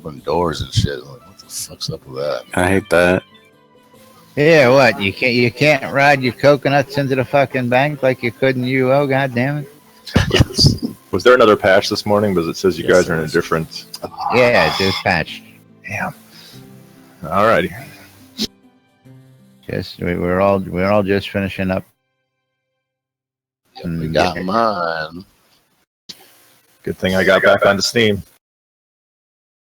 open doors and shit. I'm like, what the fuck's up with that? I hate that. Yeah, what? You can't ride your coconuts into the fucking bank like you could in UO, goddammit. Yes. Was there another patch this morning? Because it says you guys are in a different. Yeah, just patched. Damn. Alrighty. Just we're all just finishing up. We got mine. Good thing I got back onto Steam.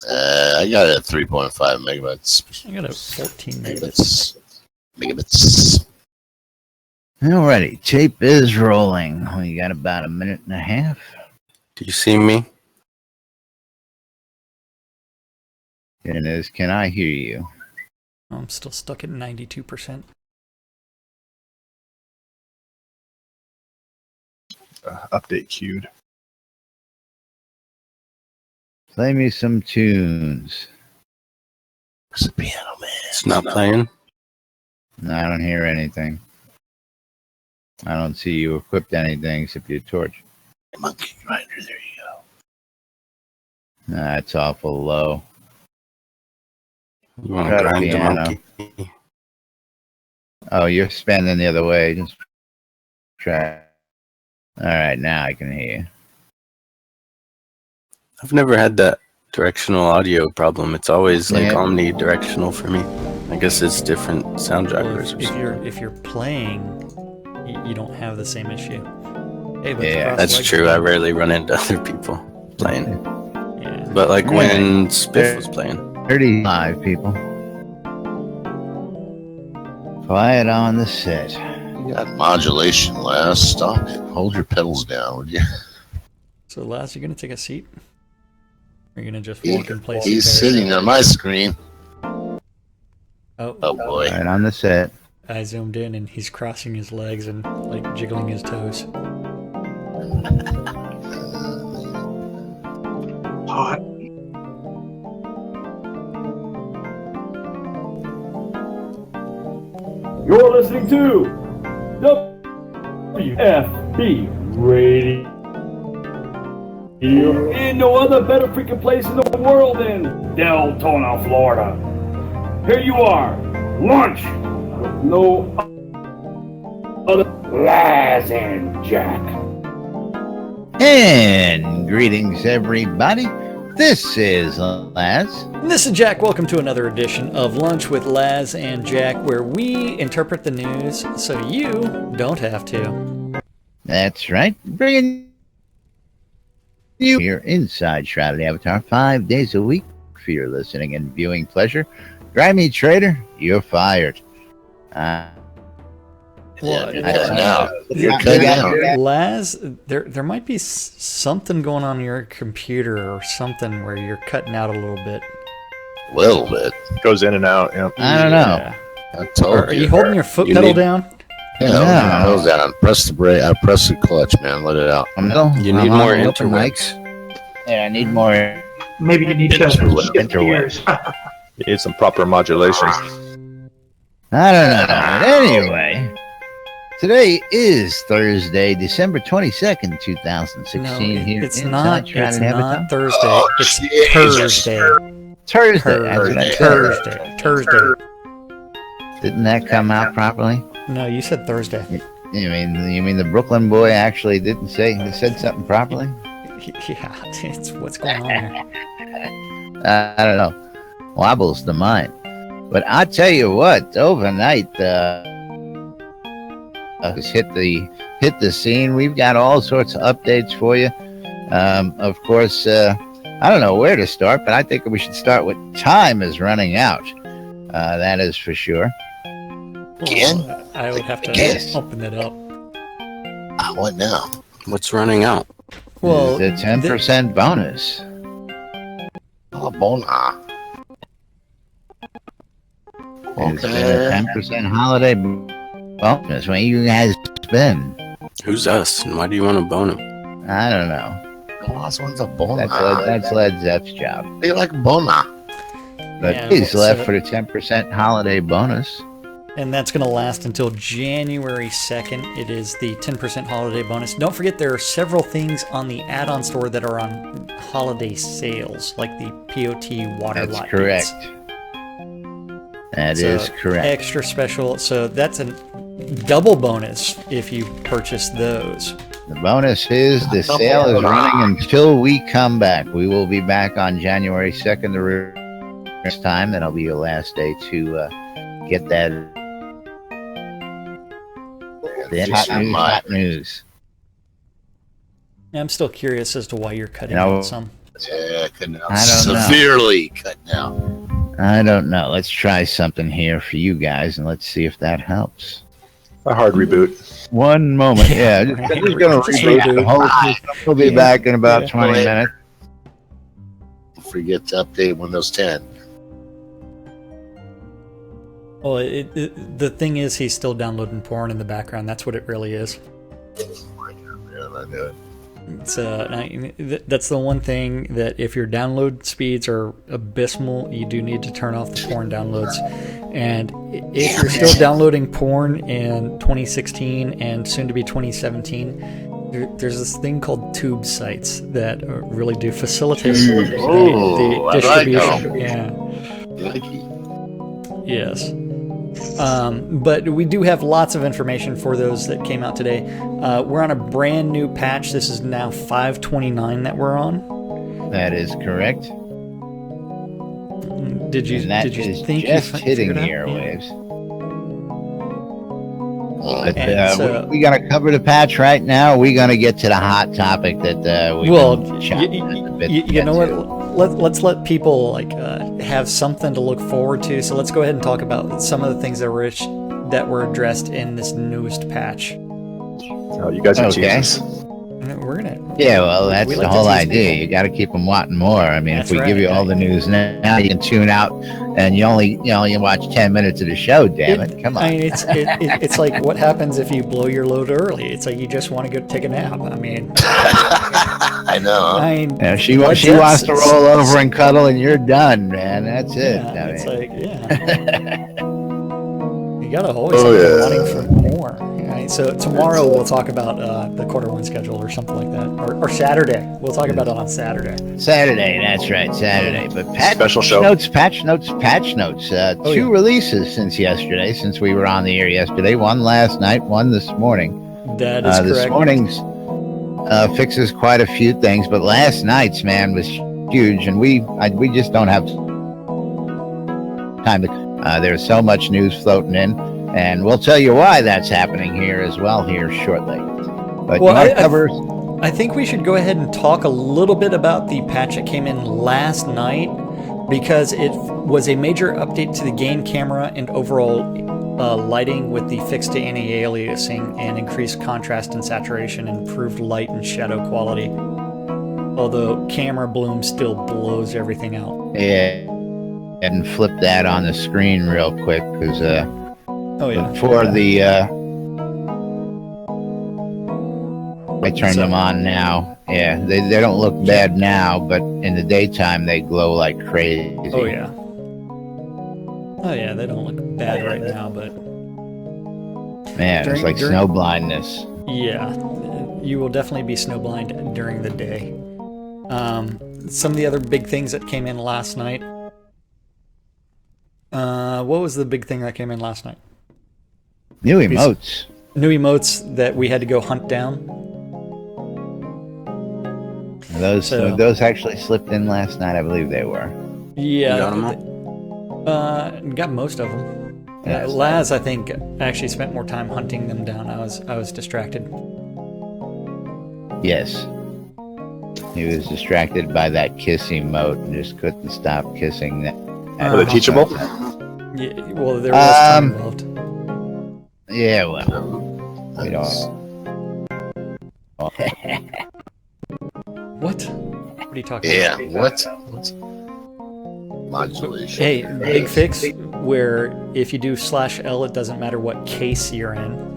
I got it at 3.5 megabytes. I got a 14 megabits. Megabits. Alrighty, tape is rolling. We got about a minute and a half. Do you see me? It is. Can I hear you? I'm still stuck at 92%. Update queued. Play me some tunes. It's a piano, man. It's not playing. No, I don't hear anything. I don't see you equipped anything except your torch. Monkey grinder, there you go. Nah, it's awful low. You want Try to the grind the piano. monkey? Oh, you're spinning the other way. Just try. All right, now I can hear you. I've never had that directional audio problem. It's always like Yeah. omnidirectional for me. I guess it's different sound drivers or If something. you're playing, you don't have the same issue. Hey, but Yeah, That's true. I rarely run into other people playing. Yeah. But like Yeah. when Spiff was playing. 35 people. Quiet on the set. You got modulation, Laz. Stop it. Hold your pedals down, would you? So, Laz, you gonna take a seat? Or are you gonna just walk in place? He's sitting on my screen. Oh, Oh, boy. Quiet on the set. I zoomed in and he's crossing his legs and like jiggling his toes. Hot. You're listening to WFB Radio. Ain't no other better freaking place in the world than Deltona, Florida. Here you are, lunch with no other Laz and Jack. And greetings, everybody. This is Laz. And this is Jack. Welcome to another edition of Lunch with Laz and Jack, where we interpret the news so you don't have to. That's right. Bringing you your inside Shroud Avatar 5 days a week for your listening and viewing pleasure. Grimy Trader, you're fired. Well, You're cutting out. You're cutting out. Laz, there might be something going on your computer or something where you're cutting out a little bit. A little bit. Goes in and out. Yeah. I don't know. I told Are you holding your foot pedal down? Yeah, No. hold down. Press the brake. I press the clutch, man. Let it out. You need more interwebs. Yeah, I need more. Maybe you need to shift Interweb. gears. You need some proper modulation. I don't know. But anyway, today is Thursday, December 22nd, 2016. No, here it's inside not. Shroud It's Avatar. not Thursday. Oh, It's Jesus. Thursday. Thursday. That's what I said. Thursday. Didn't that come out properly? No, you said Thursday. You mean the Brooklyn boy actually didn't say he said something properly? Yeah, it's what's going on here. I don't know. Wobbles the mind. But I tell you what, overnight just hit the scene. We've got all sorts of updates for you. Of course, I don't know where to start, but I think we should start with time is running out. That is for sure. Again? Well, I would have to Yes. open it up. What now? What's running out? Well, the 10% bonus. Oh, bona. It's been a 10% holiday bonus. When you guys spend, Who's us? And why do you want to bone him? I don't know. The last one's a bona. That's Led Zepp's job. They like bona. But Yeah, he's so- left for the 10% holiday bonus. And that's going to last until January 2nd. It is the 10% holiday bonus. Don't forget there are several things on the add-on store that are on holiday sales, like the POT water That's lights. correct. That is correct. Extra special. So that's a double bonus if you purchase those. The bonus is the sale is running until we come back. We will be back on January 2nd. This time, that'll be your last day to get that. Hot news. I'm still curious as to why you're cutting out some. Yeah, cutting out. I don't know. Severely cutting out. I don't know. Let's try something here for you guys, and let's see if that helps. A hard reboot. One moment. Yeah, right. just going to reboot the whole system. We'll be back in about 20 minutes. Don't forget to update Windows 10. Well, the thing is, he's still downloading porn in the background. That's what it really is. I knew it. It's, that's the one thing that if your download speeds are abysmal, you do need to turn off the porn downloads. And if you're still downloading porn in 2016 and soon to be 2017, there's this thing called tube sites that really do facilitate the distribution. Yes. But we do have lots of information for those that came out today. We're on a brand new patch. This is now 5.29 that we're on. That is correct. Did you think just you hitting the figured out? airwaves? So, we're going to cover the patch right now. We're going to get to the hot topic that we you know what? Let's let people have something to look forward to. So let's go ahead and talk about some of the things that were addressed in this newest patch. Oh, you guys are Jesus. We're gonna. Yeah, well, that's the whole idea. People. You got to keep them wanting more. I mean, That's if we give you all the news now, you can tune out, and you watch 10 minutes of the show. Damn it! Come on. I mean, it's like what happens if you blow your load early? It's like you just want to go take a nap. I mean, I know. She wants to roll over and cuddle, and you're done, man. That's it. Yeah, I it's mean. You gotta always be wanting for more. Right? So tomorrow we'll talk about the quarter one schedule or something like that, or Saturday. We'll talk about it on Saturday. Saturday, that's right, Saturday. But Special show. patch notes. Two releases since yesterday, since we were on the air yesterday. One last night, one this morning. That is correct. This morning's fixes quite a few things, but last night's, man, was huge, and we just don't have time to. There's so much news floating in, and we'll tell you why that's happening here as well here shortly. But I think we should go ahead and talk a little bit about the patch that came in last night, because it was a major update to the game camera and overall lighting with the fixed to anti-aliasing and increased contrast and saturation, improved light and shadow quality. Although camera bloom still blows everything out. Yeah. And flip that on the screen real quick, because before I turn them on now. Yeah, they don't look bad now, but in the daytime they glow like crazy. Oh yeah, they don't look bad right now, but man, it's like snow blindness. Yeah, you will definitely be snowblind during the day. Some of the other big things that came in last night. What was the big thing that came in last night? New emotes. New emotes that we had to go hunt down. Those actually slipped in last night, I believe they were. Yeah. You got them all? Got most of them. Yeah, Laz, I think, actually spent more time hunting them down. I was distracted. Yes. He was distracted by that kiss emote and just couldn't stop kissing that. Are they teachable? Yeah, well, there was time involved. Yeah, well, we don't. What? What are you talking about? Yeah, what? Modulation. Hey, big fix where if you do /L, it doesn't matter what case you're in.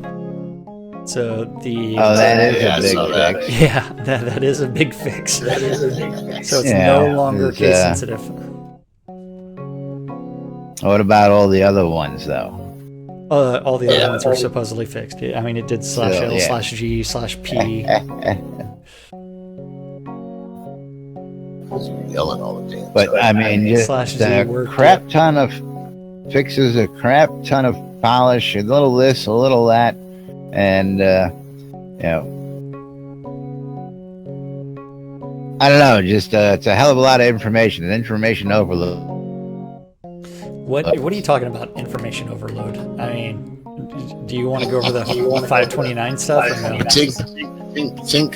So the that is a big fix. Yeah, that is a big fix. So it's no longer case sensitive. What about all the other ones, though? All the other ones were supposedly fixed. I mean, it did /L/G/P. Yelling all the damn But time. I mean, just /Z a work, crap ton of fixes, a crap ton of polish, a little this, a little that, and I don't know. Just it's a hell of a lot of information, an information overload. What are you talking about? Information overload? I mean, do you want to go over the 529 stuff? Or no? Think.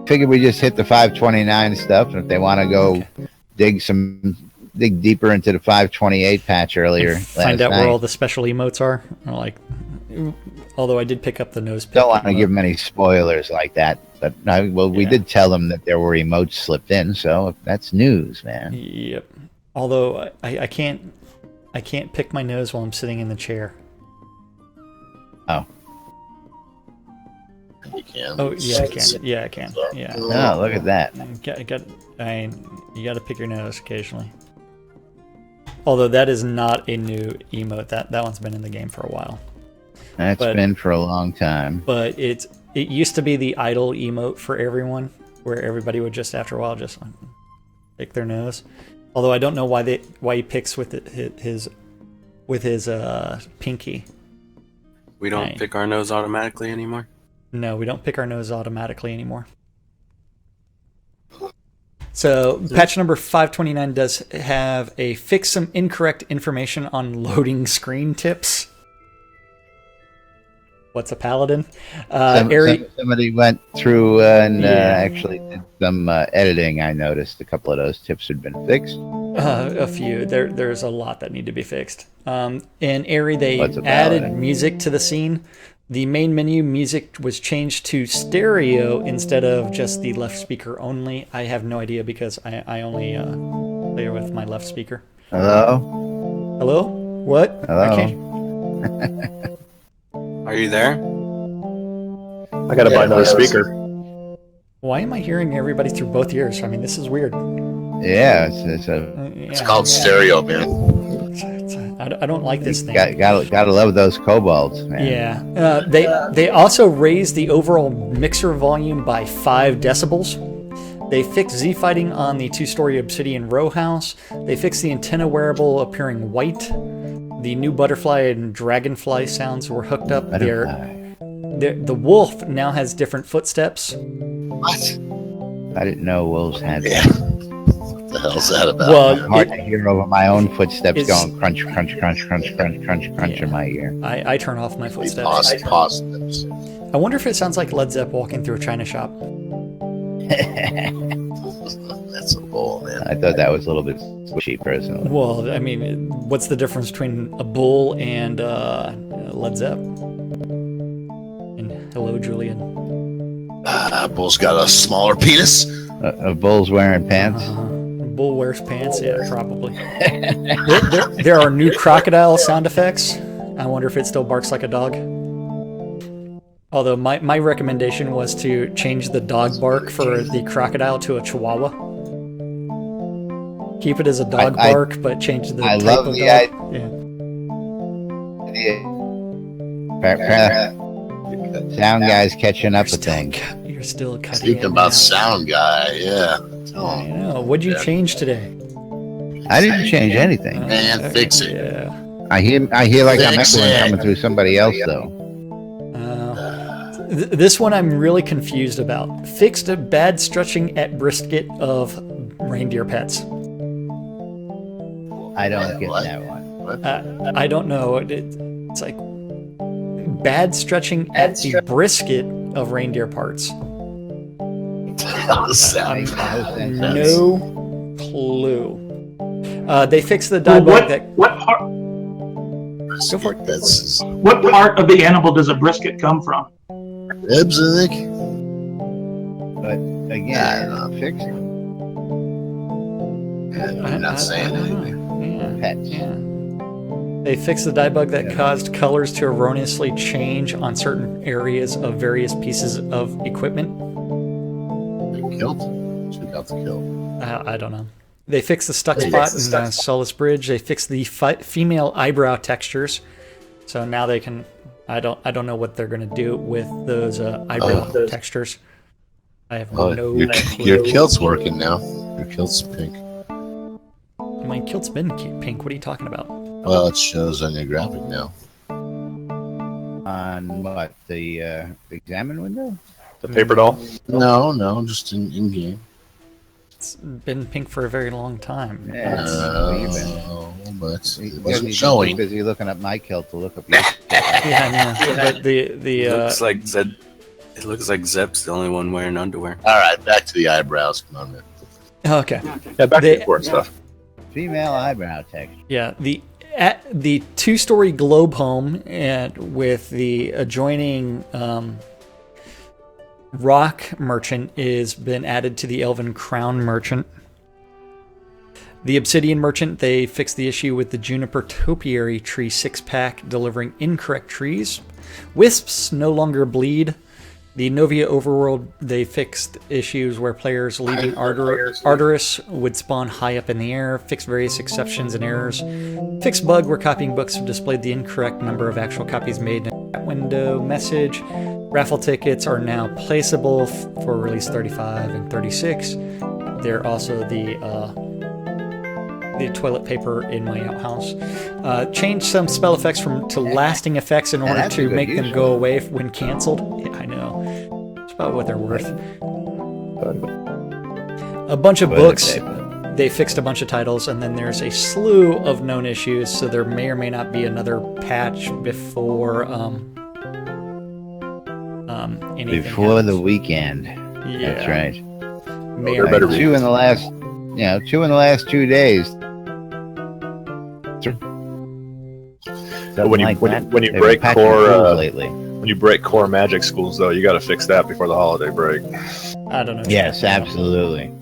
Figured we just hit the 529 stuff, and if they want to go dig deeper into the 528 patch earlier, Find out where all the special emotes are. Or like, although I did pick up the nose. Don't want to give them any spoilers like that, but we did tell them that there were emotes slipped in, so that's news, man. Yep. Although I can't pick my nose while I'm sitting in the chair. Oh. You can. Oh yeah, I can. Yeah, I can. Yeah. Oh, look at that. You got to pick your nose occasionally. Although that is not a new emote. That one's been in the game for a while. That's been for a long time. But it used to be the idle emote for everyone, where everybody would just after a while just pick their nose. Although I don't know why he picks with his pinky. We don't pick our nose automatically anymore. No, we don't pick our nose automatically anymore. So, patch number 529 does have fix some incorrect information on loading screen tips. What's a paladin? Somebody went through and actually did some editing. I noticed a couple of those tips had been fixed. A few. There's a lot that need to be fixed. In Airy, they added paladin? music to the scene. The main menu music was changed to stereo instead of just the left speaker only. I have no idea because I only play with my left speaker. Hello? Hello? What? Hello? Are you there? I gotta buy another speaker. Why am I hearing everybody through both ears? I mean, this is weird. Yeah, It's called stereo, man. I don't like this thing. Gotta love those kobolds, man. Yeah. They also raised the overall mixer volume by 5 decibels. They fixed Z-fighting on the 2-story obsidian row house. They fixed the antenna wearable appearing white. The new butterfly and dragonfly sounds were hooked up. The wolf now has different footsteps. What? I didn't know wolves had that. What the hell's that about? Well, Hard to hear over my own footsteps going crunch, crunch, crunch, crunch, crunch, crunch, crunch in my ear. I turn off my footsteps. Pause. I wonder if it sounds like Led Zepp walking through a china shop. That's a bull, man. I thought that was a little bit squishy, personally. Well, I mean, what's the difference between a bull and Led Zepp? And hello, Julian. Bull's got a smaller penis. A bull's wearing pants. Bull wears pants, yeah, probably. there are new crocodile sound effects. I wonder if it still barks like a dog. Although my recommendation was to change the dog bark for the crocodile to a chihuahua. Keep it as a dog bark, but change the type love of the dog. Sound guy's catching up with things. You're still cutting. Speaking about sound guy, yeah. I know. What'd you change today? I didn't change anything. Man, fix it. Yeah. I hear like I'm Fix echoing it. coming through somebody else, though. This one I'm really confused about. Fixed a bad stretching at brisket of reindeer pets. I don't get What? that one. I don't know. It's like bad stretching at the brisket of reindeer parts. Sound. No clue. They fixed the die bug that. What part? Go for it. That's What part of the animal does a brisket come from? ribs, I think. But again, fixed I'm not saying anything. pets. Yeah. They fixed the die bug that caused colors to erroneously change on certain areas of various pieces of equipment. Killed? Took out the kill. I don't know. They fixed the stuck spot in Solace Bridge. They fixed the female eyebrow textures. So now they can. I don't know what they're going to do with those eyebrow textures. I have Oh, no your kilt's working now. Your kilt's pink. My kilt's been pink. What are you talking about? Well, it shows on your graphic now. On what, the examine window? The paper doll? No, just in game. It's been pink for a very long time. Yeah, But it wasn't showing. Because you're looking up my kilt to look up your Yeah, I know. But the It looks like Zed. It looks like Zep's the only one wearing underwear. All right, back to the eyebrows. Come on, man. okay. Yeah, back to the important stuff. female eyebrow texture. Yeah, the two-story globe home and with the adjoining rock merchant is been added to the Elven Crown merchant. The Obsidian merchant, they fixed the issue with the Juniper Topiary tree 6-pack delivering incorrect trees. Wisps no longer bleed. The Novia overworld, they fixed issues where players leaving Ardoris would spawn high up in the air, fixed various exceptions and errors, fixed bug where copying books have displayed the incorrect number of actual copies made in a chat window message. Raffle tickets are now placeable for release 35 and 36. They're also the toilet paper in my outhouse. Changed some spell effects to lasting effects in order to make them go away when canceled. Yeah, I know. It's about what they're worth. A bunch of books. They fixed a bunch of titles, and then there's a slew of known issues, so there may or may not be another patch before anything Before happens. the weekend. Yeah. That's right. May or better may Two in the last 2 days. But when you They've break patched core rules lately. when you break core magic schools, though, you got to fix that before the holiday break. I don't know. Yes, absolutely.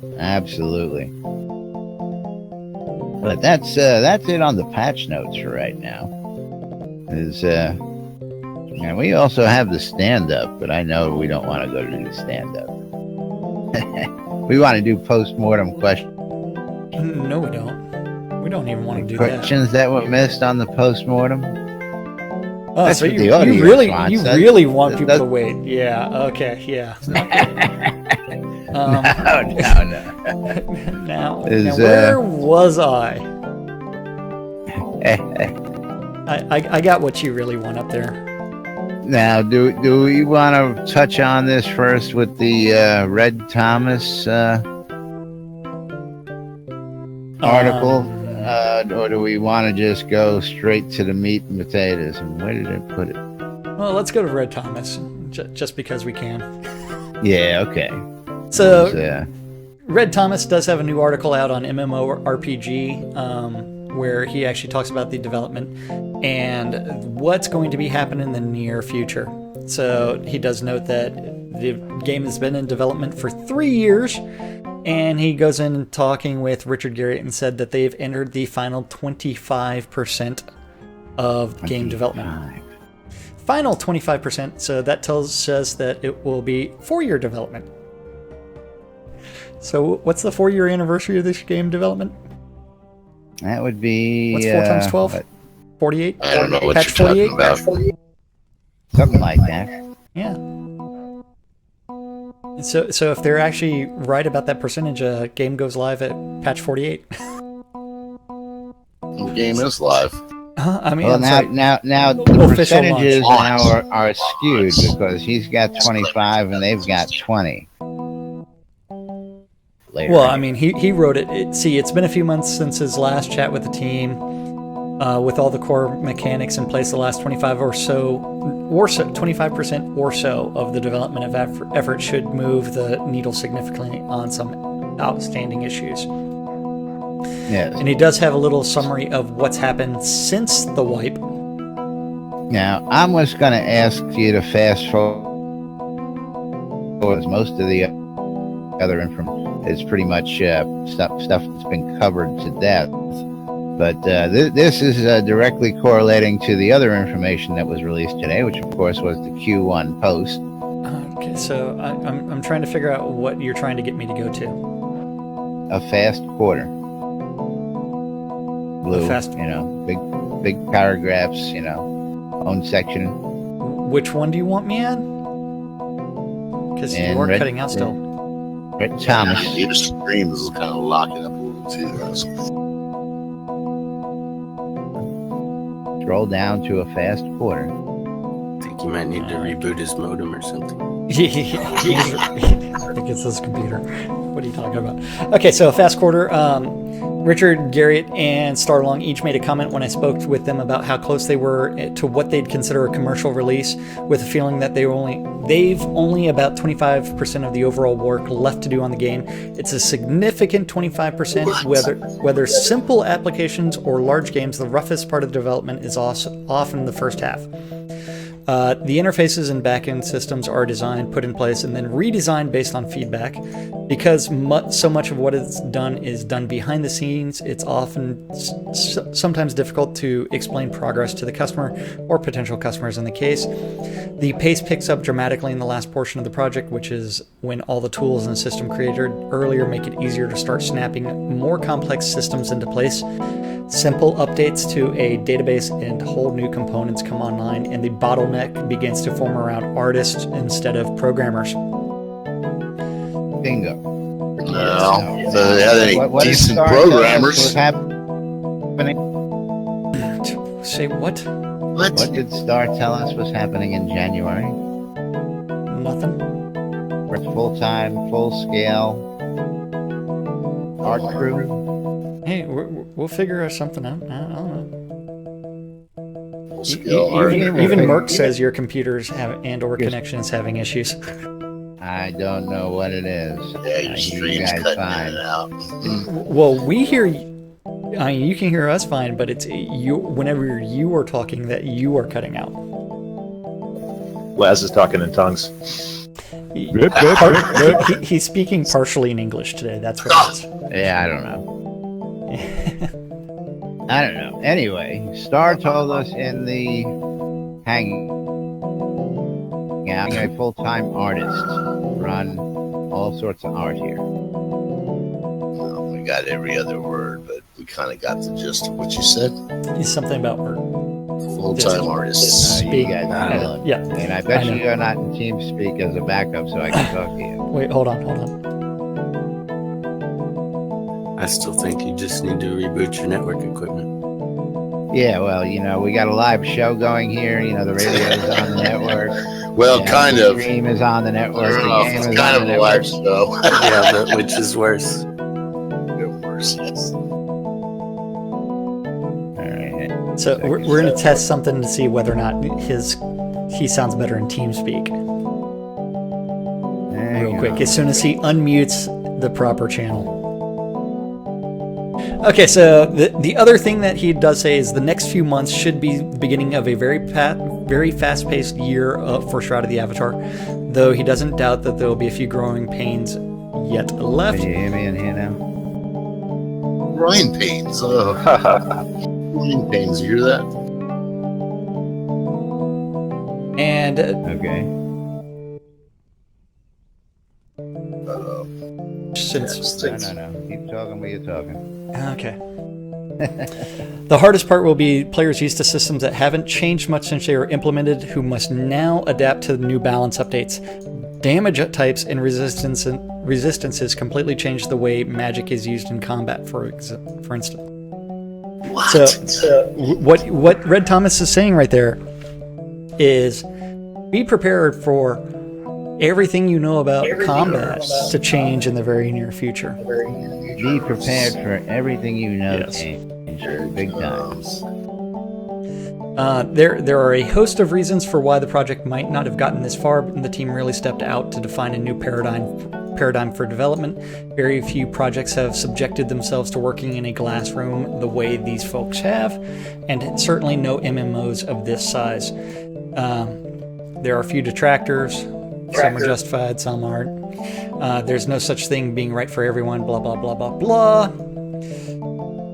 But that's it on the patch notes for right now. And we also have the stand-up, but I know we don't want to go to the stand-up. We want to do post-mortem questions. No, we don't. We don't even want to do Questions that were missed on the post-mortem. that. That's So what you the audience really wants. really want people That's- to wait. Yeah. Okay. Yeah. No. Now, Is, where was I? I got what you really want up there. Now, do we want to touch on this first with the Red Thomas article, or do we want to just go straight to the meat and potatoes? And where did I put it? Well, let's go to Red Thomas, just because we can. Yeah, okay. So, It Red Thomas does have a new article out on MMORPG, where he actually talks about the development and what's going to be happening in the near future. So he does note that the game has been in development for 3 years, and he goes in talking with Richard Garriott and said that they've entered the final 25% of game development. Final 25%, so that tells us that it will be 4-year development. So what's the 4-year anniversary of this game development? That would be What's 4 times 12? 48? I don't know what Patch you're talking 48? about. something like that. Yeah. So if they're actually right about that percentage, game goes live at patch 48. The game is live. I mean, Well, I'm now sorry. the Official percentages launch. now are skewed because he's got 25 and they've got 20. Later. Well, I mean, he wrote it. See, it's been a few months since his last chat with the team. With all the core mechanics in place, the last 25% or so of the development of effort should move the needle significantly on some outstanding issues. Yes. And he does have a little summary of what's happened since the wipe. Now, I'm just going to ask you to fast forward. Most of the other information is pretty much stuff that's been covered to death. But this is directly correlating to the other information that was released today, which of course was the Q1 post. Okay, so I'm trying to figure out what you're trying to get me to go to. A fast quarter. Blue, A fast- big paragraphs, own section. Which one do you want me at? Because you And are Red- cutting out still. Red Thomas. Your stream is kind of locking up a little too. Scroll down to a fast quarter. I think you might need to reboot his modem or something. I think it's this computer. What are you talking about? Okay, so fast quarter. Richard, Garriott, and Starr each made a comment when I spoke with them about how close they were to what they'd consider a commercial release, with a feeling that they've only about 25% of the overall work left to do on the game. It's a significant 25%. Whether simple applications or large games, the roughest part of development is often the first half. The interfaces and backend systems are designed, put in place, and then redesigned based on feedback. Because so much of what is done behind the scenes, it's often sometimes difficult to explain progress to the customer or potential customers in the case. The pace picks up dramatically in the last portion of the project, which is when all the tools and system created earlier make it easier to start snapping more complex systems into place. Simple updates to a database and whole new components come online, and the bottleneck begins to form around artists instead of programmers. Bingo. No, if they had any What did decent Starr programmers. tell us was happening? Say what? What did Starr tell us was happening in January? Nothing. Full-time, full-scale art crew. Hey, we'll figure something out. I don't know. Even Merck says your computers and/or connection is having issues. I don't know what it is. Yeah, your stream's cutting in and out. Well, we hear you. I mean, you can hear us fine, but it's you. Whenever you are talking, that you are cutting out. Laz is talking in tongues. He's speaking partially in English today. That's what it is. Yeah, I don't know. I don't know. Anyway, Starr told us in the hangout, a full-time artist, run all sorts of art here. Well, we got every other word, but we kind of got the gist of what you said. It's something about work. Full-time artists. You guys know. Yeah. And I bet you're not in TeamSpeak as a backup, so I can talk to you. Wait, hold on. I still think you just need to reboot your network equipment. Yeah, well, we got a live show going here. The radio's on the network. Well, kind the of. stream is on the network. The game It's is kind on of the a live network. show. Yeah, but which is worse? Worse, yes. All right. So we're going to test something to see whether or not he sounds better in TeamSpeak. Real quick, as soon as he unmutes the proper channel. Okay, so the other thing that he does say is the next few months should be the beginning of a very fast-paced year for Shroud of the Avatar, though he doesn't doubt that there will be a few growing pains yet left. Can you hear me in here now? Growing pains. Growing pains, you hear that? And Okay. since No. Keep talking while you're talking. okay. The hardest part will be players used to systems that haven't changed much since they were implemented, who must now adapt to the new balance updates. Damage types and resistances completely changed the way magic is used in combat, for instance. What? So what Red Thomas is saying right there is be prepared for everything you know about combat to change in the very near future. Be prepared for everything you know to change. Big time. There are a host of reasons for why the project might not have gotten this far, but the team really stepped out to define a new paradigm for development. Very few projects have subjected themselves to working in a glass room the way these folks have, and certainly no MMOs of this size. There are a few detractors. Some are justified, some aren't. There's no such thing being right for everyone, blah, blah, blah, blah, blah.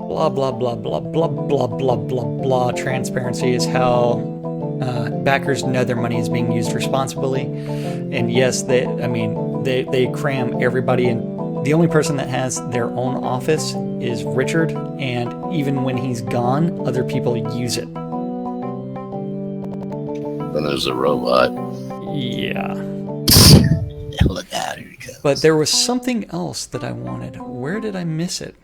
Blah, blah, blah, blah, blah, blah, blah, blah, blah. Transparency is how backers know their money is being used responsibly. And yes, they cram everybody in. The only person that has their own office is Richard, and even when he's gone, other people use it. Then there's a robot. Yeah. Look out, here he comes. But there was something else that I wanted. Where did I miss it?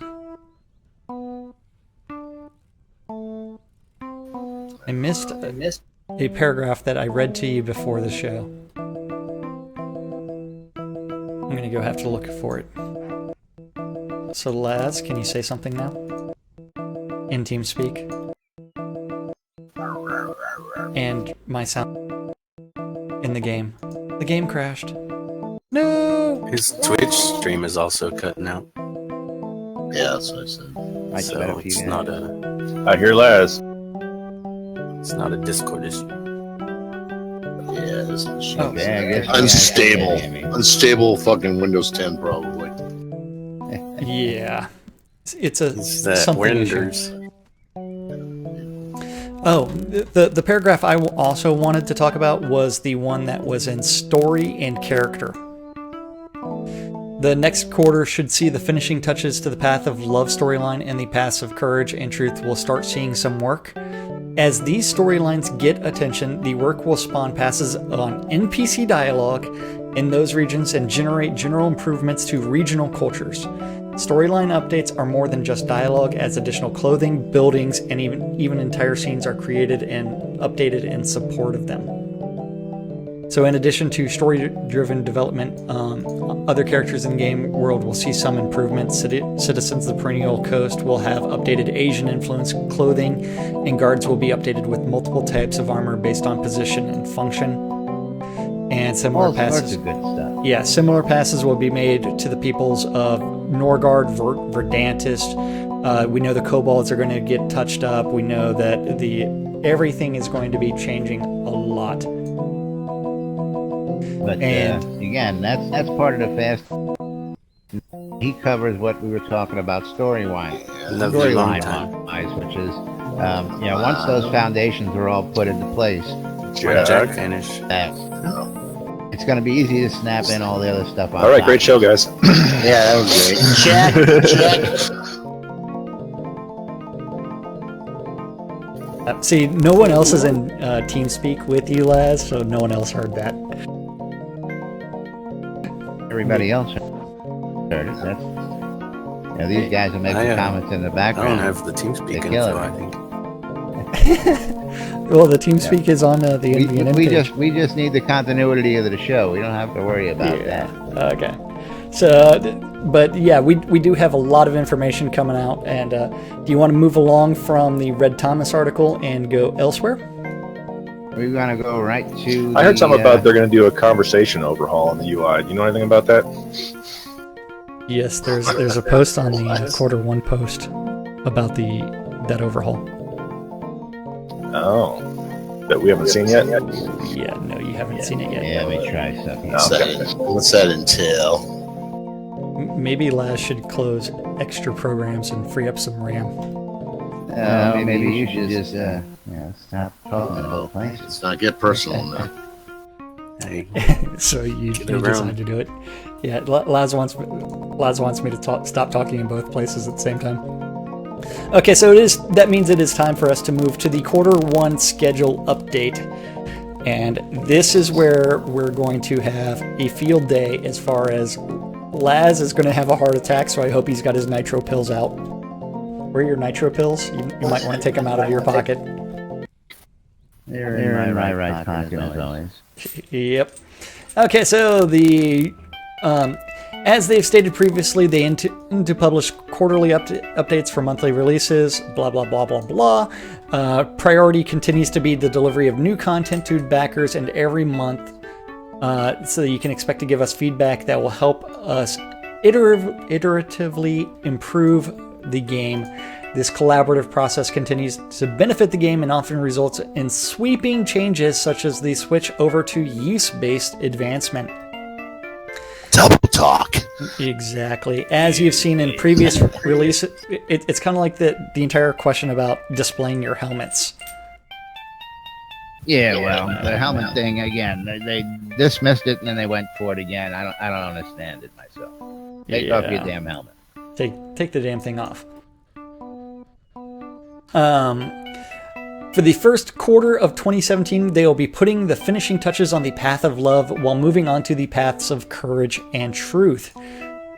I missed a paragraph that I read to you before the show. I'm going to go have to look for it. So, Laz, can you say something now? In TeamSpeak. And my sound in the game. The game crashed. No! His Twitch stream is also cutting out. Yeah, that's what I said. So it's not a I hear Laz. Discord issue. Yeah, this is Oh, Yeah, I guess unstable. yeah, maybe. Unstable fucking Windows 10 probably. Yeah. It's a It's that something issue. Windows. Oh, the paragraph I also wanted to talk about was the one that was in story and character. The next quarter should see the finishing touches to the Path of Love storyline, and the Paths of Courage and Truth will start seeing some work. As these storylines get attention, the work will spawn passes on NPC dialogue in those regions and generate general improvements to regional cultures. Storyline updates are more than just dialogue, as additional clothing, buildings, and even entire scenes are created and updated in support of them. So in addition to story-driven development, other characters in the game world will see some improvements. Citizens of the Perennial Coast will have updated Asian-influenced clothing, and guards will be updated with multiple types of armor based on position and function. And similar All sorts passes. of good stuff. Yeah, similar passes will be made to the peoples of Norgard, Verdantis. We know the kobolds are going to get touched up. We know that everything is going to be changing a lot. But And- again, that's part of the fast. He covers what we were talking about story-wise, Another long time. storyline-wise, which is, once those foundations are all put into place, When Jack. Jack finished. it's going to be easy to snap in all the other stuff. All right, great show, guys. Yeah, that was great. Check. See, no one else is in TeamSpeak with you, Laz, so no one else heard that. Everybody else heard it. These guys are making comments in the I background. don't have the TeamSpeak They kill info, it. I think. Well, the TeamSpeak is on the NVN page. we just need the continuity of the show. We don't have to worry about that. Okay. So, but yeah, we do have a lot of information coming out. And do you want to move along from the Red Thomas article and go elsewhere? We're gonna go right to. I heard something about they're going to do a conversation overhaul on the UI. Do you know anything about that? Yes, there's a post on the quarter one post about that overhaul. Oh, that we haven't seen yet. Yeah, no, you haven't seen it yet. Yeah, let me try something. What's that entail? Maybe Laz should close extra programs and free up some RAM. Maybe you should just stop talking about places. Let's not get personal now. Hey, So you around. decided to do it. Yeah, Laz wants me to stop talking in both places at the same time. Okay, so that means it is time for us to move to the quarter one schedule update. And this is where we're going to have a field day as far as Laz is going to have a heart attack, so I hope he's got his nitro pills out. Where are your nitro pills? You might want to take them out of your pocket. They're in my right pocket as always. Yep. Okay, so as they've stated previously, they intend to publish quarterly updates for monthly releases, blah, blah, blah, blah, blah. Priority continues to be the delivery of new content to backers, and every month, so you can expect to give us feedback that will help us iteratively improve the game. This collaborative process continues to benefit the game and often results in sweeping changes such as the switch over to use-based advancement. Double talk. Exactly. As you've seen in previous releases, it's kind of like the entire question about displaying your helmets. Yeah, well, the helmet thing again. They dismissed it and then they went for it again. I don't understand it myself. Take off your damn helmet. Take the damn thing off. For the first quarter of 2017, they will be putting the finishing touches on the path of love while moving on to the paths of courage and truth.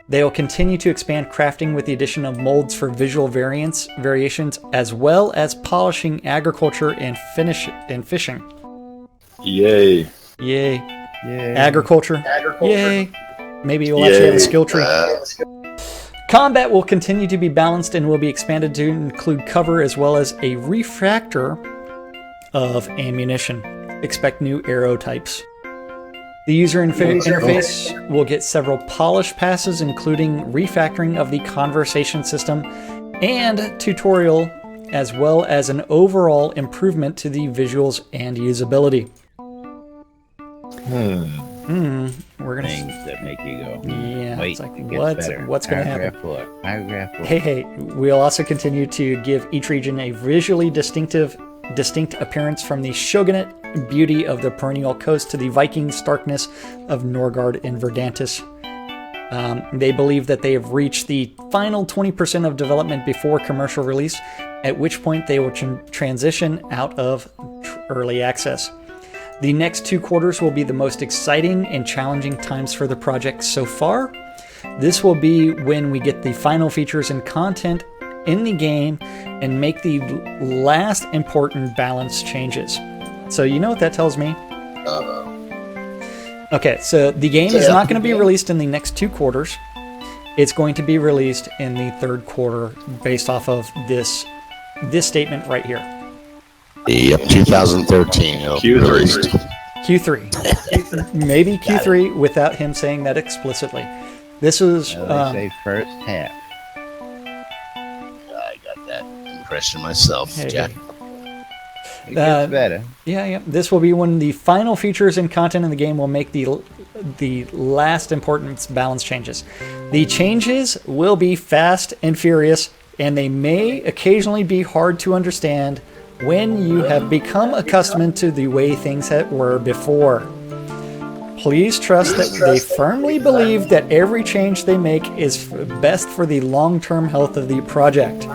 They will continue to expand crafting with the addition of molds for visual variations, as well as polishing agriculture and fishing. Yay. Yay. Agriculture. Yay. Maybe you'll actually have a skill tree. Combat will continue to be balanced and will be expanded to include cover as well as a refractor of ammunition. Expect new arrow types. The user interface will get several polish passes, including refactoring of the conversation system and tutorial, as well as an overall improvement to the visuals and usability. We're gonna Things that make you go. Yeah. Wait, it's like, it gets better. what's going to happen? Paragraph 4. Hey, we'll also continue to give each region a visually distinct appearance, from the shogunate beauty of the perennial coast to the Viking starkness of Norgard and Verdantis. They believe that they have reached the final 20% of development before commercial release, at which point they will transition out of early access. The next 2 quarters will be the most exciting and challenging times for the project so far. This will be when we get the final features and content in the game and make the last important balance changes. So you know what that tells me? Okay, so the game is not going to be released in the next 2 quarters. It's going to be released in the 3rd quarter based off of this statement right here. Yep, 2013. Q3. Q3. Maybe Q3 without him saying that explicitly. This is... They say first half. I got that impression myself, Jack. It gets better. Yeah. This will be when the final features and content in the game will make the last important balance changes. The changes will be fast and furious, and they may occasionally be hard to understand when you have become accustomed to the way things were before. Please trust that they firmly believe that every change they make is best for the long-term health of the project.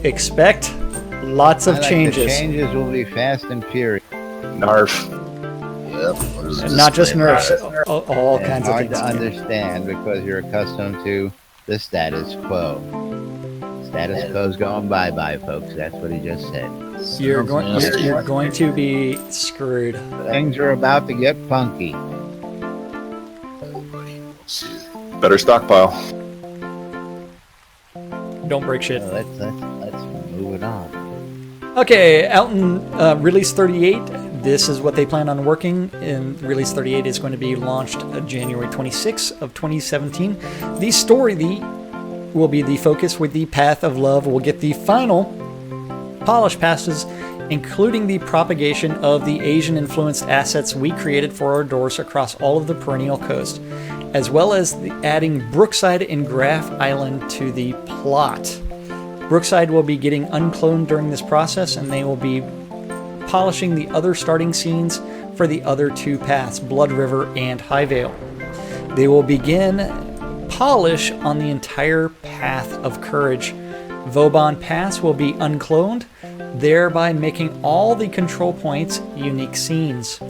Expect lots of changes. The changes will be fast and furious. Narf. Yep. Not just nerfs, all kinds of hard things. to understand because you're accustomed to the status quo. Status quo's going bye-bye, folks. That's what he just said. You're going to be screwed. Things are about to get funky. Better stockpile. Don't break shit. So let's move it on. Okay, out in Release 38, this is what they plan on working. In Release 38 is going to be launched January 26th of 2017. The story will be the focus, with the Path of Love will get the final polish passes, including the propagation of the Asian-influenced assets we created for our doors across all of the perennial coast, as well as adding Brookside and Graph Island to the plot. Brookside will be getting uncloned during this process, and they will be polishing the other starting scenes for the other 2 paths, Blood River and Highvale. They will begin polish on the entire Path of Courage. Vauban Pass will be uncloned, thereby making all the control points unique scenes.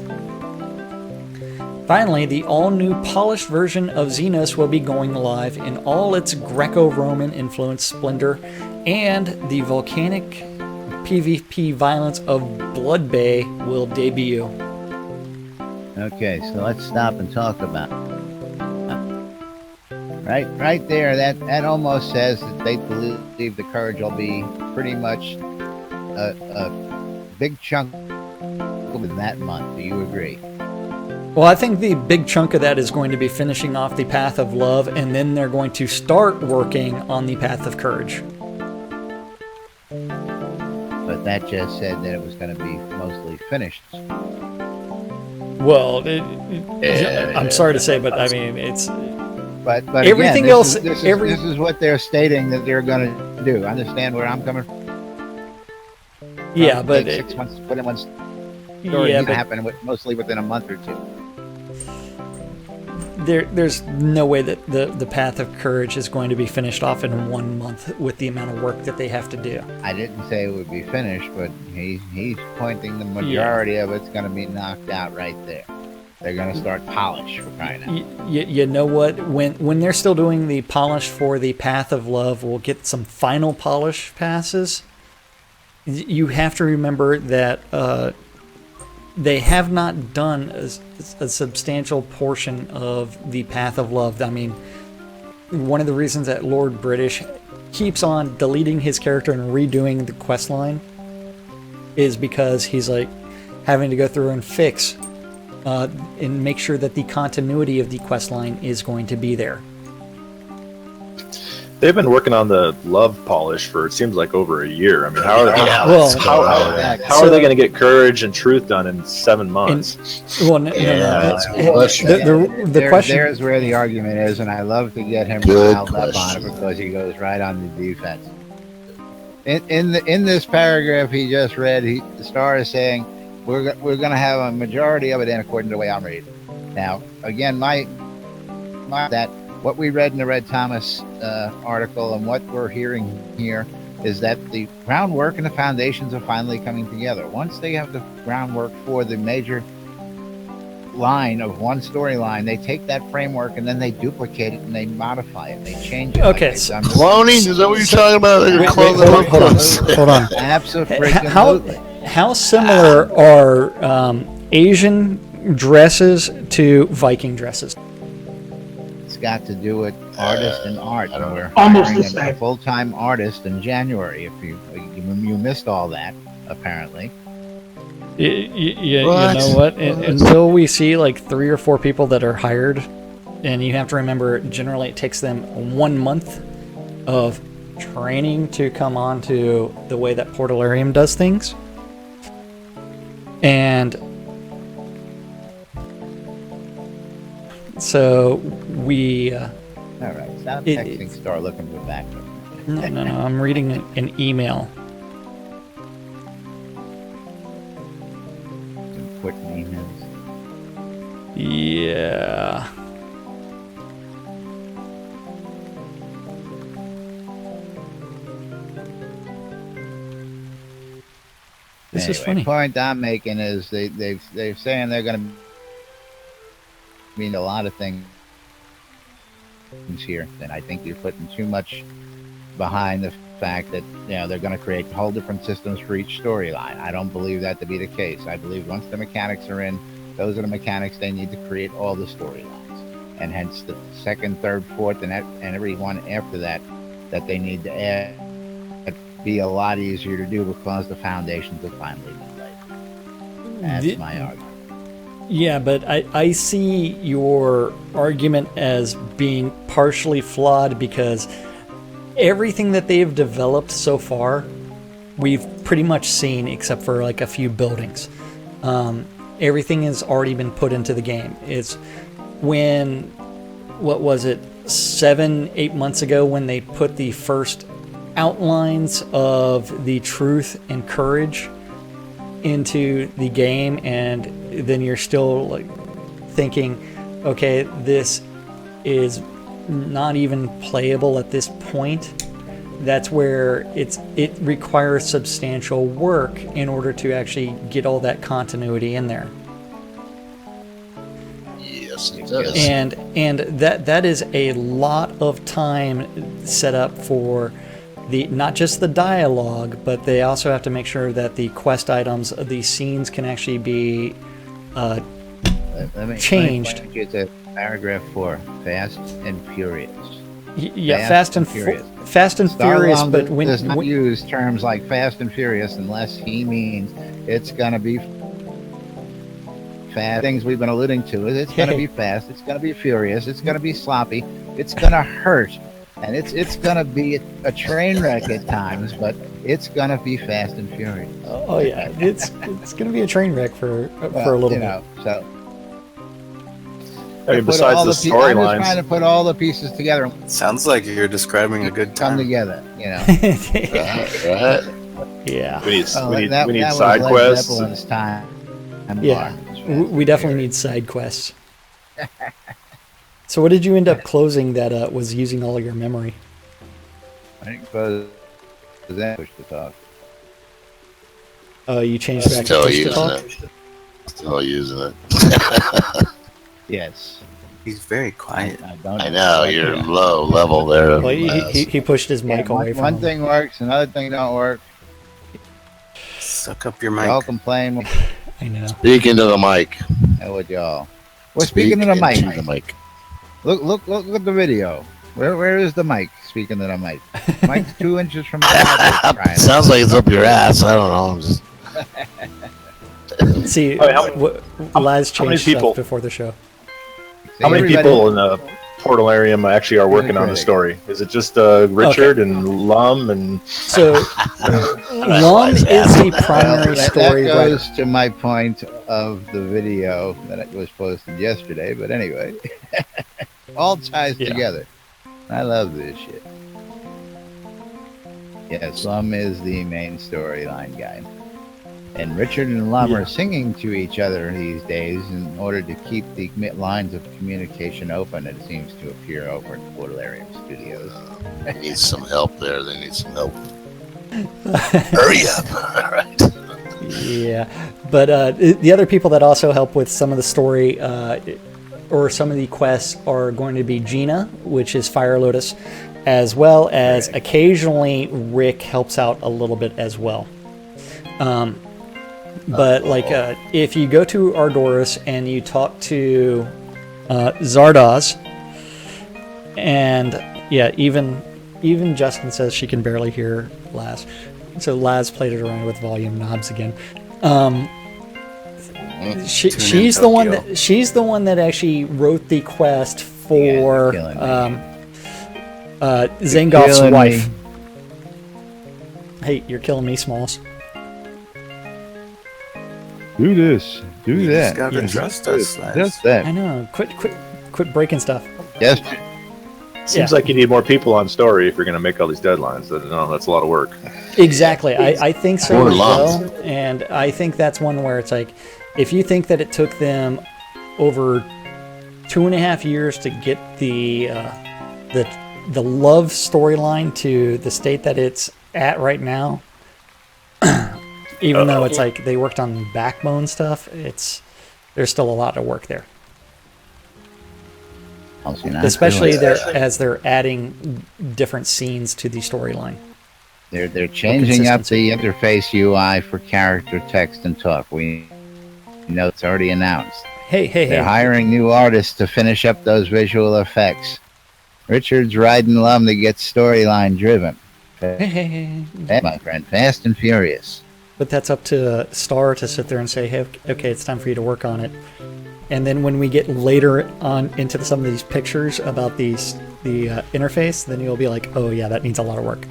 Finally, the all-new polished version of Xenos will be going live in all its Greco-Roman influenced splendor, and the volcanic PvP violence of Blood Bay will debut. Okay, so let's stop and talk about it. Right there, that almost says that they believe the Courage will be pretty much a big chunk in that month. Do you agree? Well, I think the big chunk of that is going to be finishing off the Path of Love, and then they're going to start working on the Path of Courage. But that just said that it was going to be mostly finished. Well, I'm sorry to say, but I mean, it's... But everything again, else... This is what they're stating that they're going to do. Understand where I'm coming from? Yeah, but... 6 months to put in one story. Yeah, It's going to happen mostly within a month or 2. there's no way that the Path of Courage is going to be finished off in 1 month with the amount of work that they have to do. I didn't say it would be finished, but he's pointing the majority of it's going to be knocked out right there. They're going to start polish for crying out. You know what? When they're still doing the polish for the Path of Love, we'll get some final polish passes. You have to remember that they have not done a substantial portion of the Path of Love. I mean, one of the reasons that Lord British keeps on deleting his character and redoing the quest line is because he's like having to go through and fix and make sure that the continuity of the quest line is going to be there. They've been working on the love polish for, it seems like, over a year. I mean, how are they going to get courage and truth done in 7 months? The question there's where the argument is, and I love to get him riled up on it because he goes right on the defense. In this paragraph he just read, Starr is saying we're going to have a majority of it in according to the way I'm reading. Now, again, what we read in the Red Thomas article and what we're hearing here is that the groundwork and the foundations are finally coming together. Once they have the groundwork for the major line of one storyline, they take that framework and then they duplicate it and they modify it. They change it. Okay, like cloning? Is that what you're talking about? Hold on. Absolutely. How similar are Asian dresses to Viking dresses? It's got to do with artist and art. We're almost hiring the same. a full-time artist in January. If you missed all that, apparently. You know what? Until we see like 3 or 4 people that are hired, and you have to remember, generally it takes them 1 month of training to come on to the way that Portalarium does things. And so we... all right, stop texting Starr looking for backup. No, I'm reading an email. Important emails. Yeah. This is funny. The point I'm making is they're saying they're going to mean a lot of things here. And I think you're putting too much behind the fact that they're going to create whole different systems for each storyline. I don't believe that to be the case. I believe once the mechanics are in, those are the mechanics they need to create all the storylines, and hence the second, third, fourth, and every one after that they need to add. Be a lot easier to do because the foundations have finally been laid. That's my argument. Yeah, but I see your argument as being partially flawed because everything that they've developed so far, we've pretty much seen except for like a few buildings. Everything has already been put into the game. It's when, what was it, 7-8 months ago when they put the first outlines of the truth and courage into the game, and then you're still like thinking, okay, this is not even playable at this point. That's where it requires substantial work in order to actually get all that continuity in there. Yes, it does. And that is a lot of time set up for not just the dialogue, but they also have to make sure that the quest items, the scenes can actually be changed. Let me point you to paragraph 4, Fast and Furious. Yeah, Fast and Furious, but when does not use terms like Fast and Furious unless he means it's going to be fast. Things we've been alluding to is it's going to be fast, it's going to be furious, it's going to be sloppy, it's going to hurt. And it's going to be a train wreck at times, but it's going to be fast and furious. Oh yeah, it's going to be a train wreck for a little bit. So I mean, besides the storylines, I'm just trying to put all the pieces together. Sounds like you're describing a good time. Come together, Yeah. We need side quests. Yeah, we definitely need side quests. So what did you end up closing that was using all your memory? I think because that push to talk. Oh, you changed back to Still push to using talk? it. Still using it. Yes. He's very quiet. I know, you're low level there. Well, he pushed his mic away from one him. thing works, another thing don't work. Suck up your Y'all mic. complain. I know. Speak into the mic. Hell with y'all. Well, speaking of the mic, into the mic. look at the video. Where is the mic? Speaking of the mic, mic's 2 inches from the mouth. Sounds like it's up your ass. I don't know. I'm just... See, Laz changed stuff before the show. How many people in the Portal area actually are working on the story? Is it just Richard and Lum and? So Lum is the primary story that writer. goes to my point of the video that was posted yesterday. But anyway, all ties together. I love this shit. Yes, Lum is the main storyline guy. And Richard and Lum are singing to each other these days in order to keep the lines of communication open, it seems to appear over at Portalarium Studios. They need some help there. They need some help. Hurry up. All right. Yeah. But the other people that also help with some of the story or some of the quests are going to be Gina, which is Fire Lotus, as well as occasionally Rick helps out a little bit as well. But if you go to Ardoris and you talk to Zardoz, and even Justin says she can barely hear Laz. So Laz played it around with volume knobs again. She's the one that actually wrote the quest for Zangoth's wife. Hey, you're killing me, Smalls. Do this. Do that. Just gotta trust us, Laz. Just that. I know. Quit breaking stuff. Yes. Seems like you need more people on story if you're going to make all these deadlines. No, that's a lot of work. Exactly. I think so Or as long. well. And I think that's one where it's like, if you think that it took them over 2.5 years to get the love storyline to the state that it's at right now, even though it's like they worked on backbone stuff, there's still a lot of work there. Especially as they're adding different scenes to the storyline. They're changing up the interface UI for character, text, and talk. We know it's already announced. They're hiring new artists to finish up those visual effects. Richard's riding Lum to get storyline driven. Hey, my friend, fast and furious. But that's up to Starr to sit there and say, hey, okay, it's time for you to work on it. And then when we get later on into some of these pictures about the interface, then you'll be like, oh yeah, that needs a lot of work.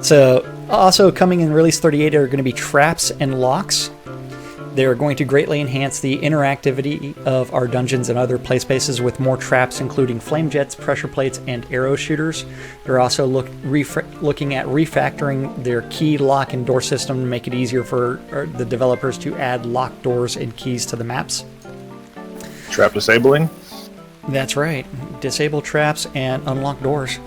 So also coming in release 38 are going to be traps and locks. They're going to greatly enhance the interactivity of our dungeons and other play spaces with more traps, including flame jets, pressure plates, and arrow shooters. They're also looking at refactoring their key lock and door system to make it easier for the developers to add locked doors and keys to the maps. Trap disabling? That's right. Disable traps and unlock doors.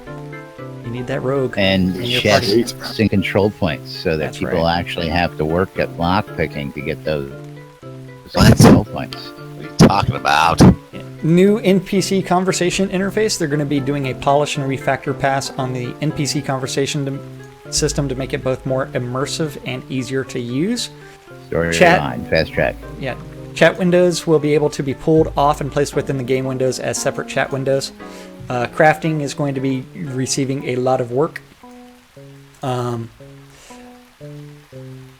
You need that rogue. And chests and control points so that people actually have to work at lock picking to get those control points. What are you talking about? New NPC conversation interface. They're going to be doing a polish and refactor pass on the NPC conversation system to make it both more immersive and easier to use. Storyline, fast track. Yeah. Chat windows will be able to be pulled off and placed within the game windows as separate chat windows. Crafting is going to be receiving a lot of work.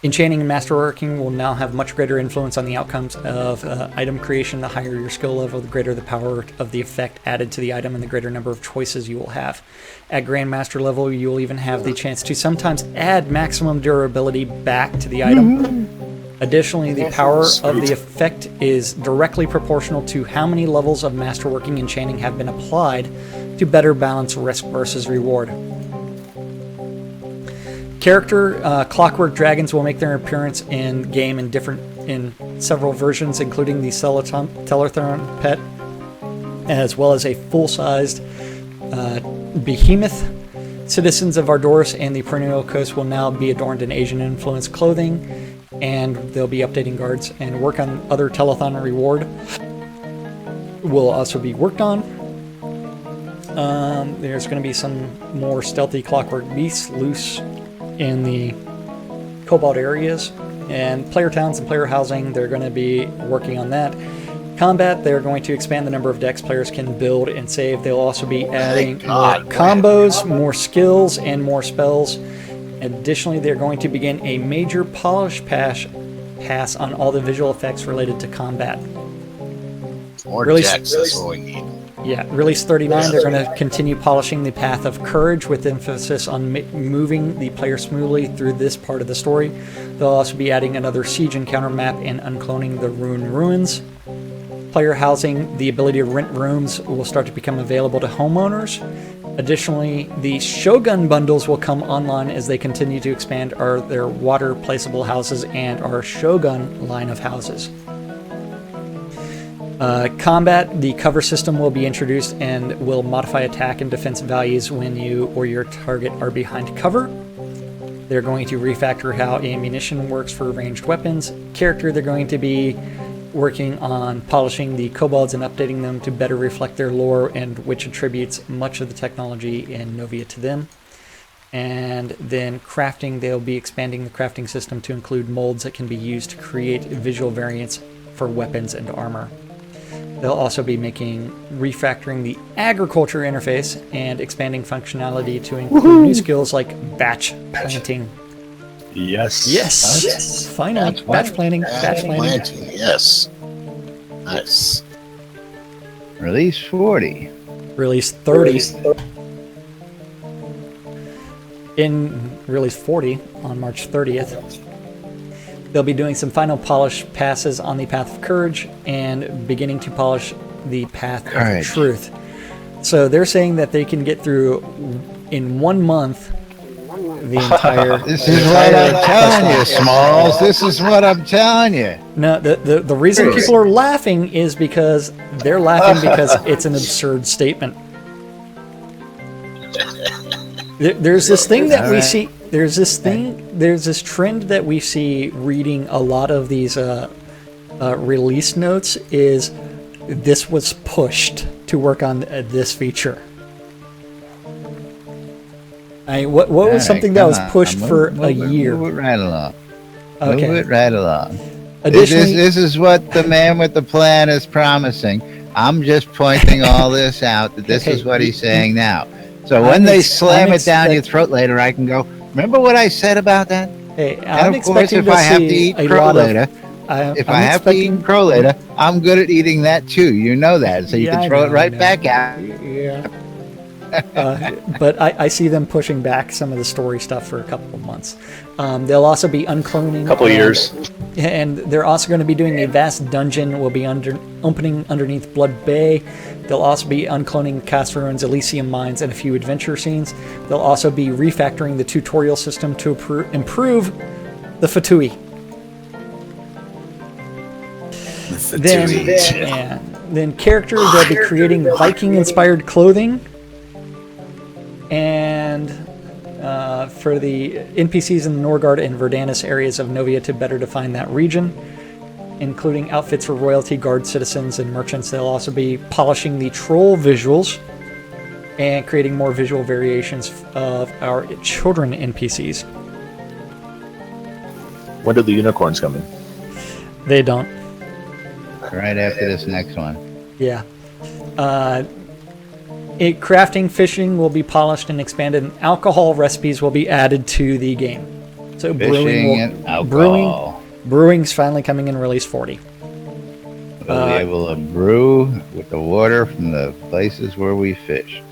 Enchanting and masterworking will now have much greater influence on the outcomes of item creation. The higher your skill level, the greater the power of the effect added to the item and the greater number of choices you will have. At Grandmaster level, you will even have the chance to sometimes add maximum durability back to the item. Additionally, the power of the effect is directly proportional to how many levels of masterworking enchanting have been applied to better balance risk versus reward. Character clockwork dragons will make their appearance in game in several versions, including the Telethon pet as well as a full-sized behemoth. Citizens of Ardoris and the Perennial Coast will now be adorned in Asian-influenced clothing, and they'll be updating guards and work on other telethon reward will also be worked on. There's going to be some more stealthy clockwork beasts loose in the Cobalt areas, and player towns and player housing, they're going to be working on that. Combat, they're going to expand the number of decks players can build and save. They'll also be adding more combos, more skills, and more spells. Additionally, they're going to begin a major polish pass on all the visual effects related to combat. More decks, that's what we need. Yeah, release 39, they're going to continue polishing the path of courage with emphasis on moving the player smoothly through this part of the story. They'll also be adding another siege encounter map and uncloning the ruins. Player housing, the ability to rent rooms will start to become available to homeowners. Additionally, the Shogun bundles will come online as they continue to expand their water placeable houses and our Shogun line of houses. Combat, the cover system will be introduced and will modify attack and defense values when you or your target are behind cover. They're going to refactor how ammunition works for ranged weapons. Character, they're going to be working on polishing the kobolds and updating them to better reflect their lore, and which attributes much of the technology in Novia to them. And then crafting, they'll be expanding the crafting system to include molds that can be used to create visual variants for weapons and armor. They'll also be refactoring the agriculture interface and expanding functionality to include new skills like batch planting. Yes. Finally, batch planting. Yes. Nice. Release 40. Release 30. In release 40 on March 30th. They'll be doing some final polish passes on the Path of Courage and beginning to polish the Path of Truth. So they're saying that they can get through in 1 month the entire. This is what I'm telling you, Smalls. This is what I'm telling you. No, the reason people are laughing is because they're laughing because it's an absurd statement. There's this thing that we see. There's this trend that we see reading a lot of these release notes is this was pushed to work on this feature. What was something that was pushed for a year? Move it right along. Okay. Move it right along. Additionally, This is what the man with the plan is promising. I'm just pointing all this out, that this is what he's saying now. So when they slam it down your throat later, I can go, remember what I said about that? Hey, And I'm of course, expecting if to I have to see eat a crow lot of. later, if I have to eat crow later, I'm good at eating that too. You know that, so you can throw it right back out. Yeah. But I see them pushing back some of the story stuff for a couple of months. They'll also be uncloning. A couple of years. And they're also going to be doing a vast dungeon will be opening underneath Blood Bay. They'll also be uncloning Cast Ruins, Elysium Mines, and a few adventure scenes. They'll also be refactoring the tutorial system to improve the Fatui. Then character, they'll be creating Viking-inspired clothing. And for the NPCs in the Norgard and Verdanus areas of Novia to better define that region, including outfits for royalty, guard, citizens, and merchants. They'll also be polishing the troll visuals and creating more visual variations of our children NPCs. When did the unicorns come in? They don't. Right after this next one. Yeah. Crafting, fishing will be polished and expanded, and alcohol recipes will be added to the game. So brewing's finally coming in release 40. We'll be able to brew with the water from the places where we fish.